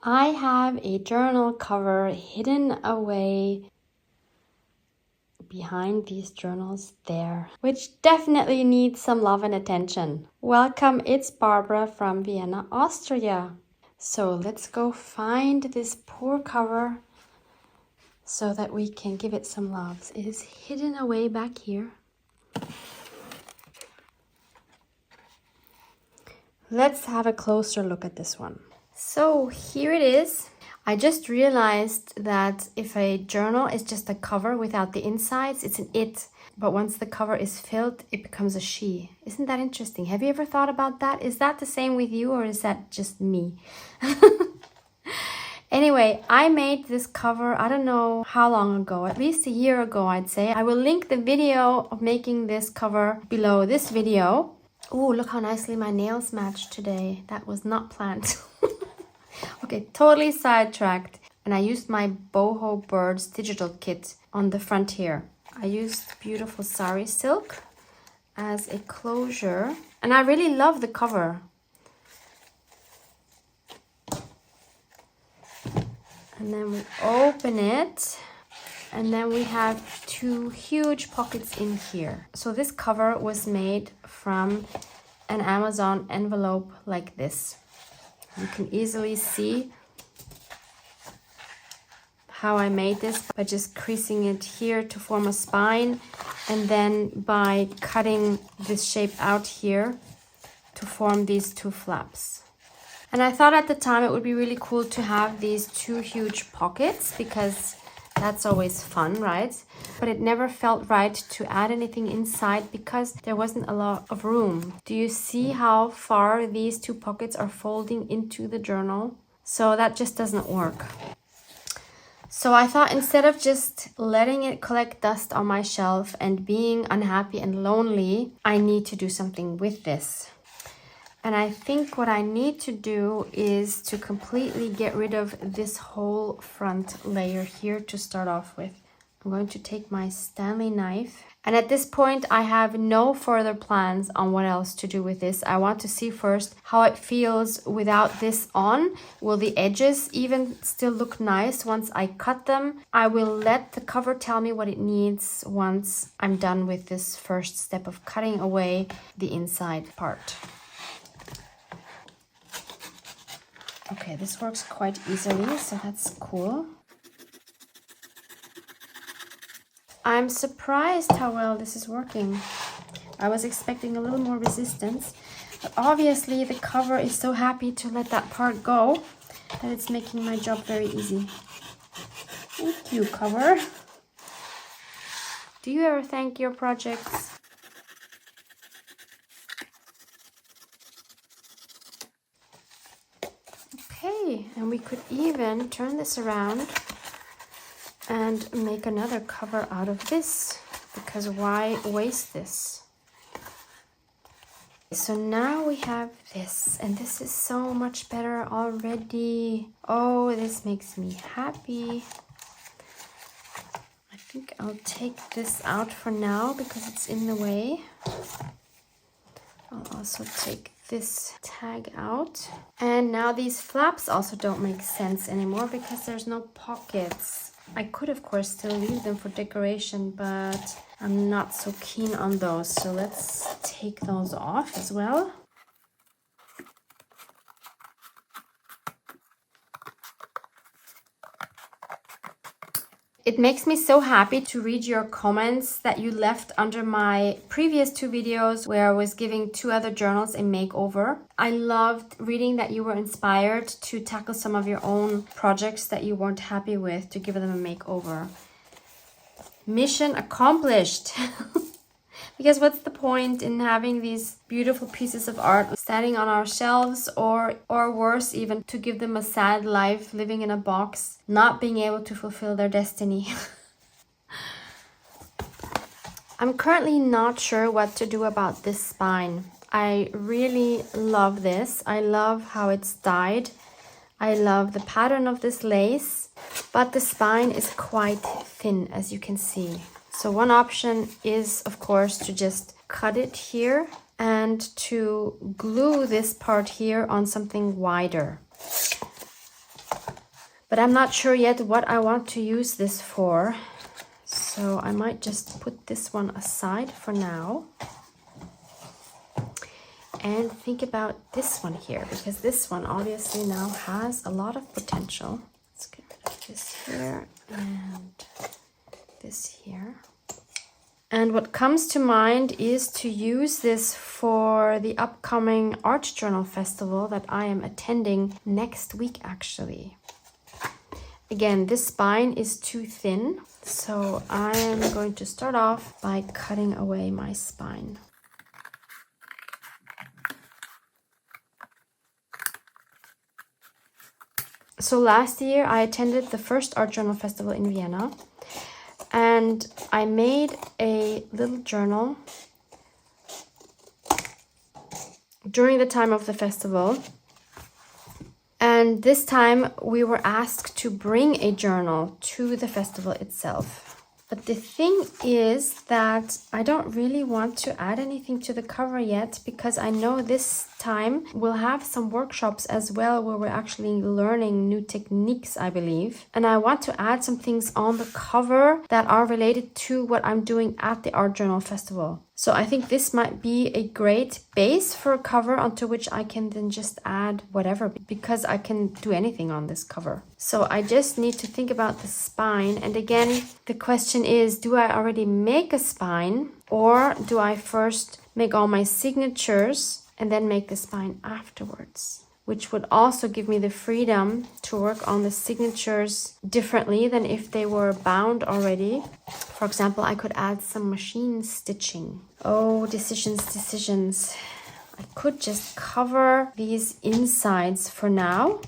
I have a journal cover hidden away behind these journals there, which definitely needs some love and attention. Welcome, it's Barbara from Vienna, Austria. So let's go find this poor cover so that we can give it some love. It is hidden away back here. Let's have a closer look at this one. So here it is. I just realized that if a journal is just a cover without the insides, it's an it. But once the cover is filled, it becomes a she. Isn't that interesting? Have you ever thought about that? Is that the same with you, or is that just me? Anyway, I made this cover, I don't know how long ago, at least a year ago, I'd say. I will link the video of making this cover below this video. Oh, look how nicely my nails match today. That was not planned. Okay, totally sidetracked. And I used my Boho Birds digital kit on the front here. I used beautiful sari silk as a closure. And I really love the cover. And then we open it. And then we have two huge pockets in here. So this cover was made from an Amazon envelope like this. You can easily see how I made this by just creasing it here to form a spine, and then by cutting this shape out here to form these two flaps. And I thought at the time it would be really cool to have these two huge pockets because that's always fun, right? But it never felt right to add anything inside because there wasn't a lot of room. Do you see how far these two pockets are folding into the journal? So that just doesn't work. So I thought instead of just letting it collect dust on my shelf and being unhappy and lonely, I need to do something with this. And I think what I need to do is to completely get rid of this whole front layer here to start off with. I'm going to take my Stanley knife. And at this point, I have no further plans on what else to do with this. I want to see first how it feels without this on. Will the edges even still look nice once I cut them? I will let the cover tell me what it needs once I'm done with this first step of cutting away the inside part. Okay, this works quite easily, so that's cool. I'm surprised how well this is working. I was expecting a little more resistance, but obviously the cover is so happy to let that part go that it's making my job very easy. Thank you, cover. Do you ever thank your projects? Okay, and we could even turn this around and make another cover out of this, because why waste this? So now we have this, and this is so much better already. Oh, this makes me happy. I think I'll take this out for now because it's in the way. I'll also take this tag out. And now these flaps also don't make sense anymore because there's no pockets. I could of course still leave them for decoration, but I'm not so keen on those. So let's take those off as well. It makes me so happy to read your comments that you left under my previous two videos where I was giving two other journals a makeover. I loved reading that you were inspired to tackle some of your own projects that you weren't happy with, to give them a makeover. Mission accomplished! Because what's the point in having these beautiful pieces of art standing on our shelves, or worse even, to give them a sad life living in a box, not being able to fulfill their destiny. I'm currently not sure what to do about this spine. I really love this. I love how it's dyed. I love the pattern of this lace, but the spine is quite thin, as you can see. So one option is, of course, to just cut it here and to glue this part here on something wider. But I'm not sure yet what I want to use this for. So I might just put this one aside for now. And think about this one here, because this one obviously now has a lot of potential. Let's get rid of this here and this here. And what comes to mind is to use this for the upcoming art journal festival that I am attending next week actually. Again, this spine is too thin, so I am going to start off by cutting away my spine. So last year I attended the first art journal festival in Vienna, and I made a little journal during the time of the festival. And this time we were asked to bring a journal to the festival itself. But the thing is that I don't really want to add anything to the cover yet, because I know this time we'll have some workshops as well where we're actually learning new techniques, I believe. And I want to add some things on the cover that are related to what I'm doing at the art journal festival. So I think this might be a great base for a cover onto which I can then just add whatever, because I can do anything on this cover. So I just need to think about the spine. And again, the question is, do I already make a spine, or do I first make all my signatures and then make the spine afterwards? Which would also give me the freedom to work on the signatures differently than if they were bound already. For example, I could add some machine stitching. Oh, decisions. I could just cover these insides for now.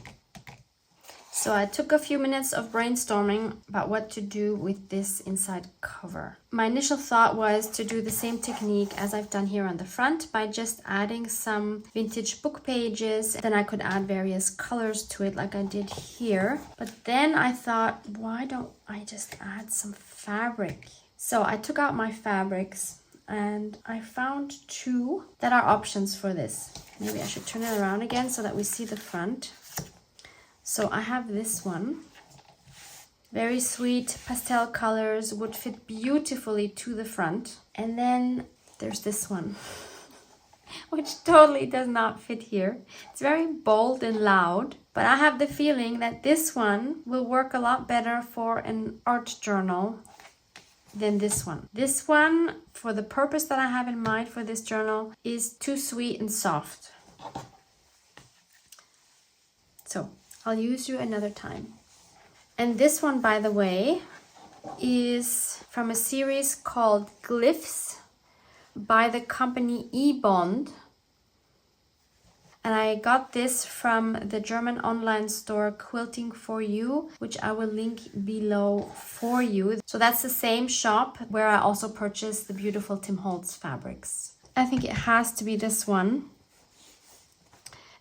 So I took a few minutes of brainstorming about what to do with this inside cover. My initial thought was to do the same technique as I've done here on the front by just adding some vintage book pages. Then I could add various colors to it like I did here. But then I thought, why don't I just add some fabric? So I took out my fabrics and I found two that are options for this. Maybe I should turn it around again so that we see the front. So I have this one, very sweet pastel colors, would fit beautifully to the front. And then there's this one, which totally does not fit here. It's very bold and loud, but I have the feeling that this one will work a lot better for an art journal than this one. This one, for the purpose that I have in mind for this journal, is too sweet and soft. So I'll use you another time. And this one, by the way, is from a series called Glyphs by the company eBond. And I got this from the German online store Quilting for You, which I will link below for you. So that's the same shop where I also purchased the beautiful Tim Holtz fabrics. I think it has to be this one.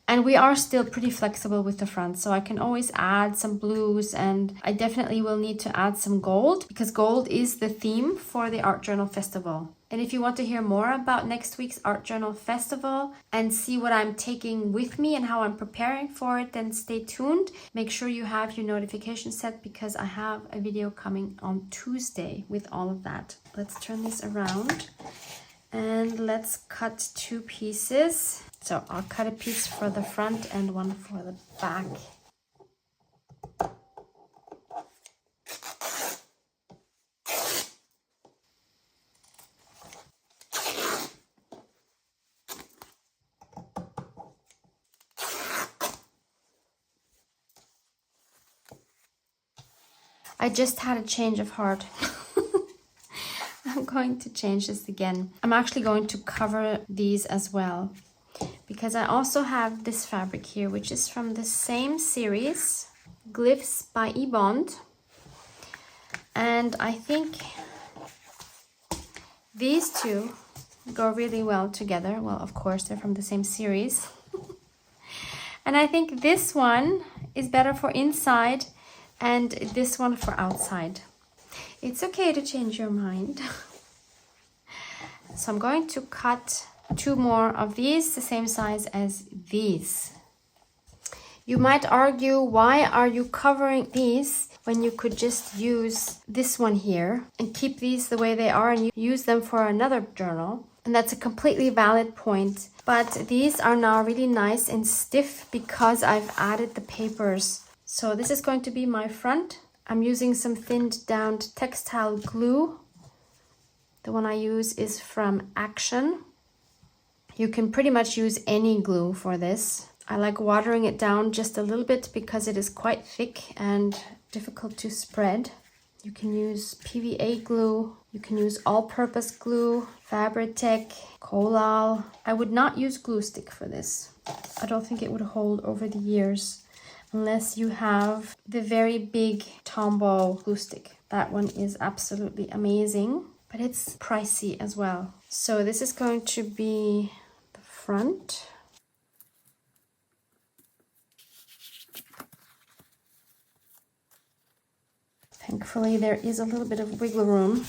And we are still pretty flexible with the front, so I can always add some blues, and I definitely will need to add some gold because gold is the theme for the Art Journal Festival. And if you want to hear more about next week's Art Journal Festival and see what I'm taking with me and how I'm preparing for it, then stay tuned. Make sure you have your notifications set because I have a video coming on Tuesday with all of that. Let's turn this around and let's cut two pieces. So I'll cut a piece for the front and one for the back. I just had a change of heart. I'm going to change this again. I'm actually going to cover these as well, because I also have this fabric here, which is from the same series, Glyphs by eBond. And I think these two go really well together. Well, of course, they're from the same series. And I think this one is better for inside and this one for outside. It's okay to change your mind. So I'm going to cut two more of these, the same size as these. You might argue, why are you covering these when you could just use this one here and keep these the way they are and use them for another journal? And that's a completely valid point. But these are now really nice and stiff because I've added the papers. So this is going to be my front. I'm using some thinned down textile glue. The one I use is from Action. You can pretty much use any glue for this. I like watering it down just a little bit because it is quite thick and difficult to spread. You can use PVA glue, you can use all-purpose glue, Fabri-Tac, Collal. I would not use glue stick for this. I don't think it would hold over the years unless you have the very big Tombow glue stick. That one is absolutely amazing, but it's pricey as well. So this is going to be the front. Thankfully, there is a little bit of wiggle room.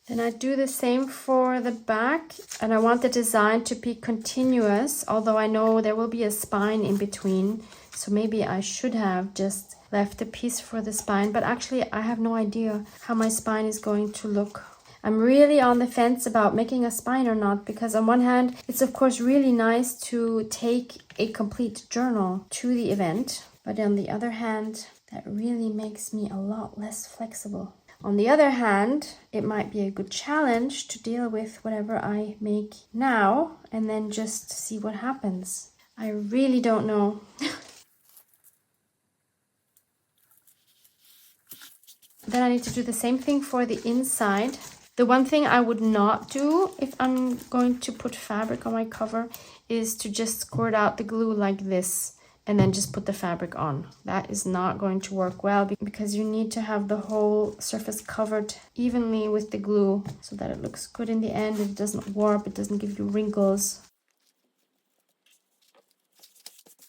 Then I do the same for the back, and I want the design to be continuous, although I know there will be a spine in between. So maybe I should have just left a piece for the spine, but actually I have no idea how my spine is going to look. I'm really on the fence about making a spine or not, because on one hand, it's of course really nice to take a complete journal to the event, but on the other hand, that really makes me a lot less flexible. On the other hand, it might be a good challenge to deal with whatever I make now and then just see what happens. I really don't know. Then I need to do the same thing for the inside. The one thing I would not do if I'm going to put fabric on my cover is to just squirt out the glue like this and then just put the fabric on. That is not going to work well because you need to have the whole surface covered evenly with the glue so that it looks good in the end. It doesn't warp, it doesn't give you wrinkles.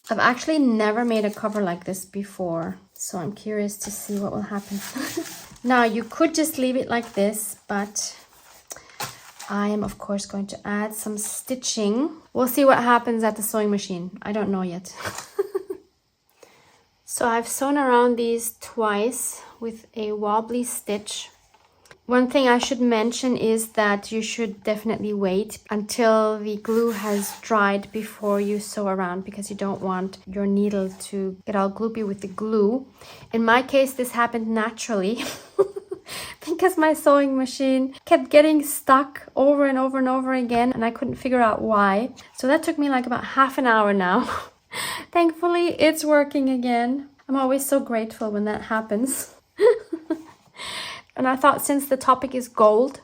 I've actually never made a cover like this before, so I'm curious to see what will happen. Now, you could just leave it like this, but I am of course going to add some stitching. We'll see what happens at the sewing machine. I don't know yet. So I've sewn around these twice with a wobbly stitch. One thing I should mention is that you should definitely wait until the glue has dried before you sew around, because you don't want your needle to get all gloopy with the glue. In my case, this happened naturally because my sewing machine kept getting stuck over and over and over again, and I couldn't figure out why. So that took me like about half an hour now. Thankfully, it's working again. I'm always so grateful when that happens. And I thought, since the topic is gold,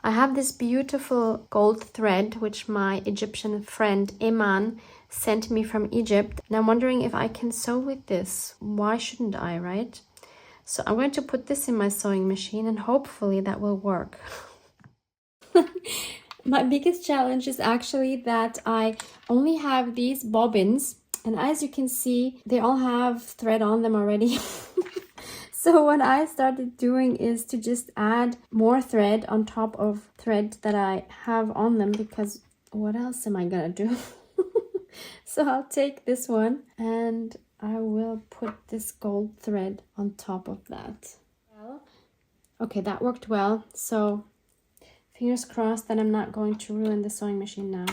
I have this beautiful gold thread, which my Egyptian friend Iman sent me from Egypt. And I'm wondering if I can sew with this. Why shouldn't I, right? So I'm going to put this in my sewing machine and hopefully that will work. My biggest challenge is actually that I only have these bobbins, and as you can see, they all have thread on them already. So what I started doing is to just add more thread on top of thread that I have on them, because what else am I gonna do? So I'll take this one and I will put this gold thread on top of that. Okay, that worked well. So fingers crossed that I'm not going to ruin the sewing machine now.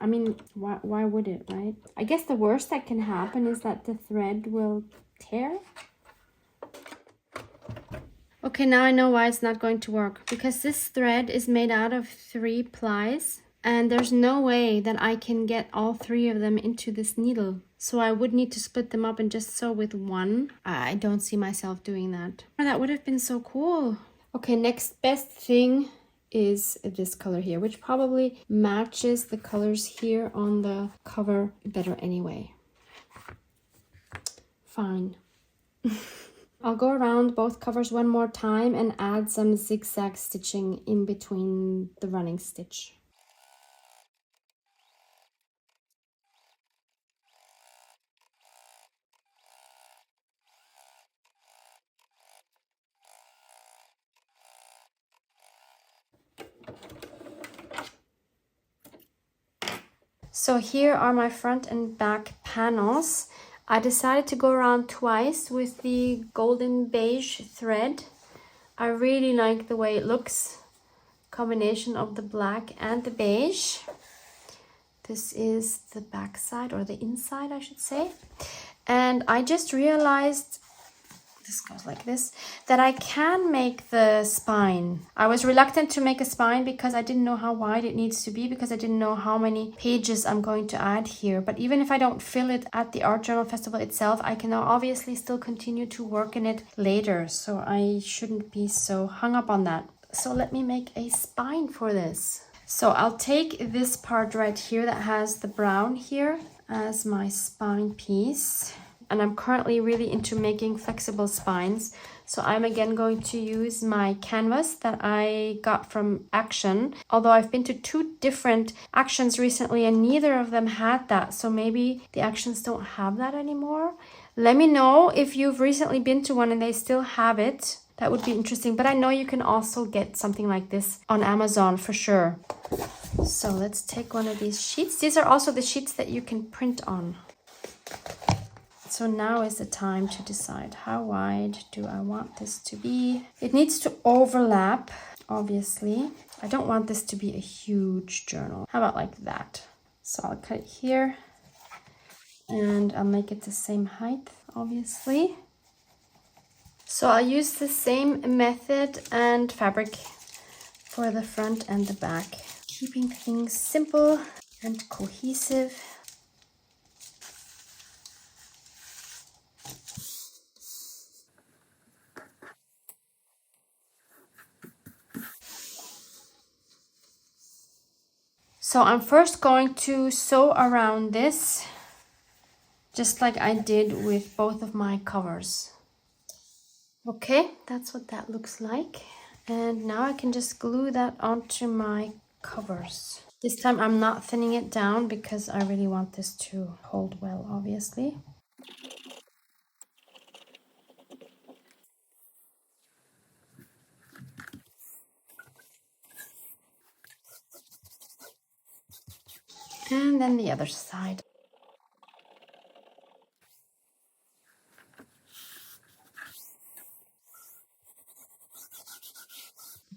I mean, why would it, right? I guess the worst that can happen is that the thread will tear. Okay, now I know why it's not going to work. Because this thread is made out of 3 plies. And there's no way that I can get all 3 of them into this needle. So I would need to split them up and just sew with one. I don't see myself doing that. That would have been so cool. Okay, next best thing is this color here, which probably matches the colors here on the cover better anyway. Fine. I'll go around both covers one more time and add some zigzag stitching in between the running stitch. So here are my front and back panels. I decided to go around twice with the golden beige thread. I really like the way it looks. Combination of the black and the beige. This is the back side, or the inside I should say. And I just realized, this goes like this, that I can make the spine. I was reluctant to make a spine because I didn't know how wide it needs to be, because I didn't know how many pages I'm going to add here. But even if I don't fill it at the Art Journal Festival itself, I can obviously still continue to work in it later. So I shouldn't be so hung up on that. So let me make a spine for this. So I'll take this part right here that has the brown here as my spine piece. And I'm currently really into making flexible spines. So I'm again going to use my canvas that I got from Action. Although I've been to 2 different Actions recently and neither of them had that. So maybe the Actions don't have that anymore. Let me know if you've recently been to one and they still have it. That would be interesting. But I know you can also get something like this on Amazon for sure. So let's take one of these sheets. These are also the sheets that you can print on. So now is the time to decide, how wide do I want this to be? It needs to overlap, obviously. I don't want this to be a huge journal. How about like that? So I'll cut it here and I'll make it the same height, obviously. So I'll use the same method and fabric for the front and the back, keeping things simple and cohesive. So I'm first going to sew around this, just like I did with both of my covers. Okay, that's what that looks like. And now I can just glue that onto my covers. This time I'm not thinning it down because I really want this to hold well, obviously. And then the other side.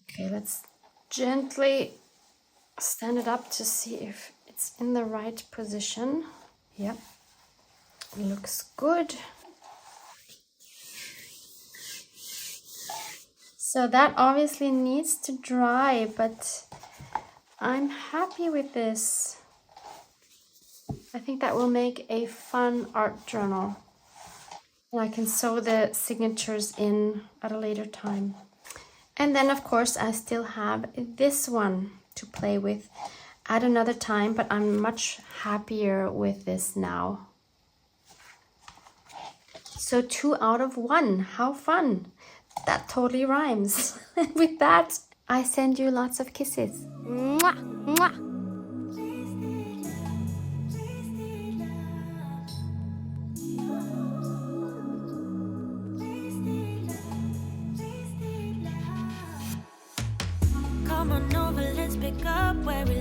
Okay, let's gently stand it up to see if it's in the right position. Yep, looks good. So that obviously needs to dry, but I'm happy with this. I think that will make a fun art journal. And I can sew the signatures in at a later time. And then of course I still have this one to play with at another time, but I'm much happier with this now. So 2 out of 1, how fun! That totally rhymes. With that, I send you lots of kisses. Mwah, mwah. Come on over, let's pick up where we